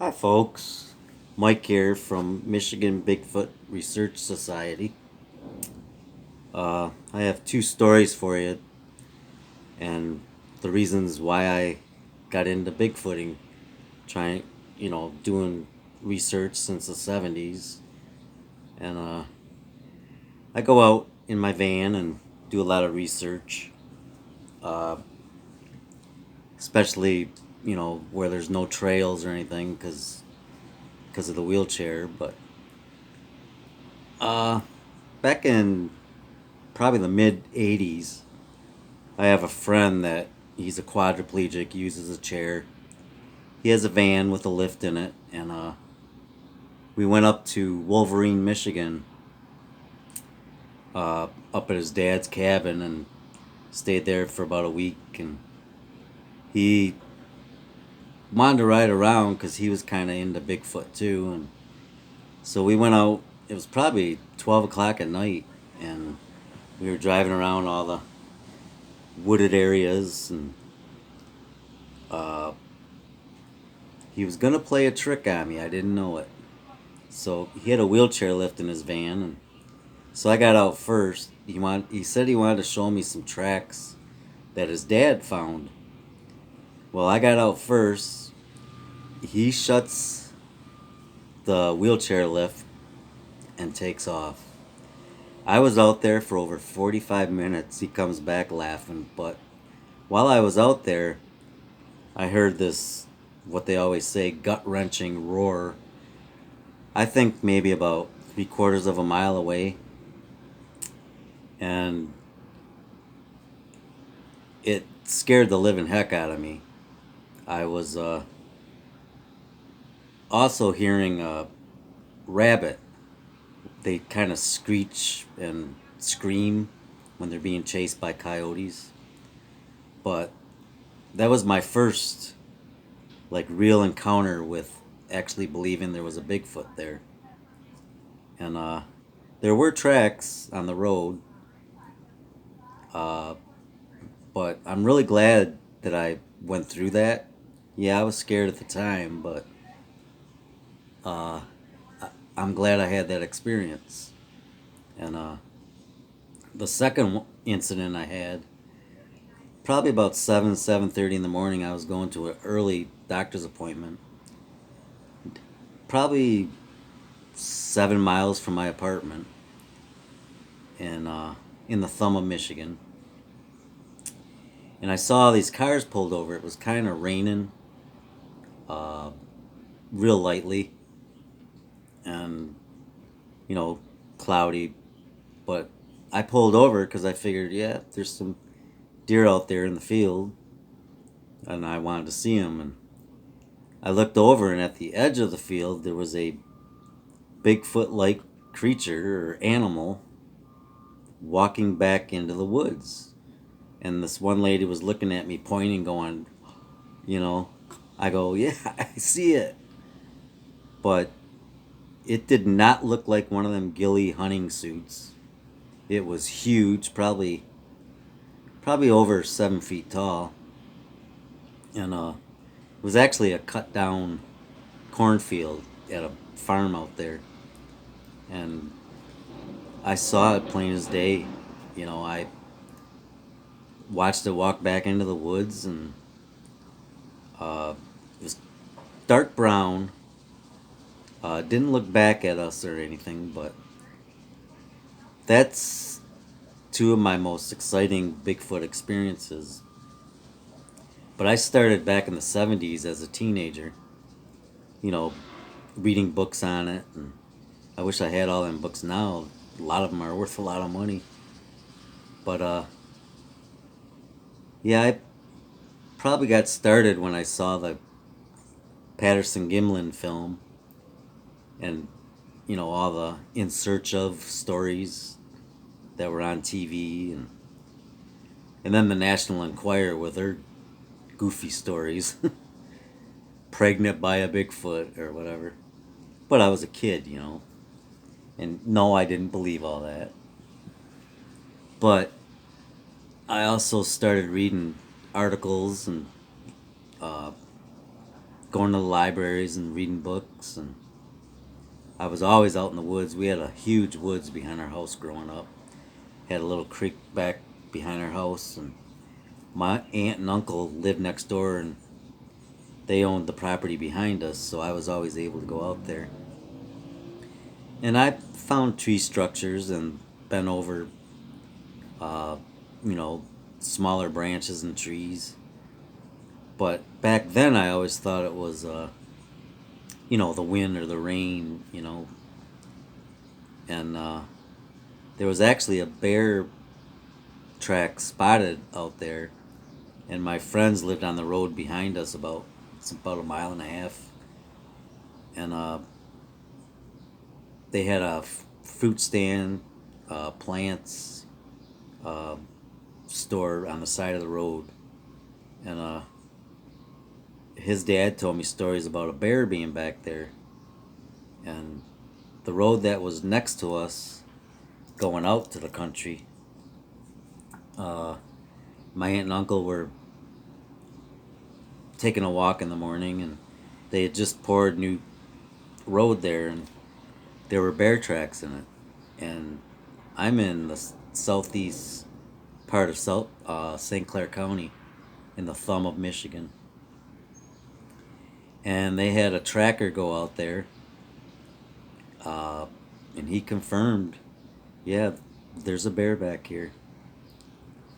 Hi, folks. Mike here from Michigan Bigfoot Research Society. I have two stories for you and the reasons why I got into Bigfooting, trying, doing research since the 70s. And I go out in my van and do a lot of research, uh, especially, where there's no trails or anything because of the wheelchair. But uh, back in probably the mid 80s, I have a friend that he's a quadriplegic, uses a chair. He has a van with a lift in it, and we went up to Wolverine, Michigan, up at his dad's cabin, and stayed there for about a week. And he wanted to ride around because he was kind of into Bigfoot too. And so we went out. It was probably 12 o'clock at night, and we were driving around all the wooded areas, and uh, he was gonna play a trick on me. I didn't know it. So he had a wheelchair lift in his van, and so I got out first. He said he wanted to show me some tracks that his dad found. Well, I got out first. He shuts the wheelchair lift and takes off. I was out there for over 45 minutes. He comes back laughing, but while I was out there, I heard this, what they always say, gut wrenching roar. I think maybe about 3/4 of a mile away, and it scared the living heck out of me. I was also hearing a rabbit. They kind of screech and scream when they're being chased by coyotes. But that was my first like real encounter with actually believing there was a Bigfoot there. And there were tracks on the road, uh, but I'm really glad that I went through that. Yeah, I was scared at the time, but uh, I'm glad I had that experience. And the second incident I had, probably about 7:30 in the morning, I was going to an early doctor's appointment, probably 7 miles from my apartment in the thumb of Michigan. And I saw these cars pulled over. It was kind of raining, uh, real lightly, and you know, cloudy. But I pulled over because I figured, yeah, there's some deer out there in the field, and I wanted to see them. And I looked over, and at the edge of the field, there was a Bigfoot-like creature or animal walking back into the woods. And this one lady was looking at me, pointing, going, you know, I go, yeah, I see it. But it did not look like one of them ghillie hunting suits. It was huge, probably over 7 feet tall, and it was actually a cut down cornfield at a farm out there, and I saw it plain as day. I watched it walk back into the woods, and it was dark brown. Didn't look back at us or anything, but that's two of my most exciting Bigfoot experiences. But I started back in the 70s as a teenager, you know, reading books on it. And I wish I had all them books now. A lot of them are worth a lot of money. But yeah, I probably got started when I saw the Patterson Gimlin film, and, all the In Search of stories that were on TV, and then the National Enquirer with their goofy stories. Pregnant by a Bigfoot or whatever. But I was a kid, and no, I didn't believe all that. But I also started reading articles and uh, going to the libraries and reading books, and I was always out in the woods. We had a huge woods behind our house growing up. Had a little creek back behind our house, and my aunt and uncle lived next door, and they owned the property behind us, so I was always able to go out there. And I found tree structures and bent over, uh, you know, smaller branches and trees. But back then, I always thought it was, the wind or the rain, and there was actually a bear track spotted out there, and my friends lived on the road behind us it's about a mile and a half, and they had a fruit stand, plants, uh, store on the side of the road, and his dad told me stories about a bear being back there, and the road that was next to us going out to the country. Uh, my aunt and uncle were taking a walk in the morning, and they had just poured new road there, and there were bear tracks in it. And I'm in the southeast part of St. Clair County, in the thumb of Michigan, and they had a tracker go out there, uh, and he confirmed, yeah, there's a bear back here.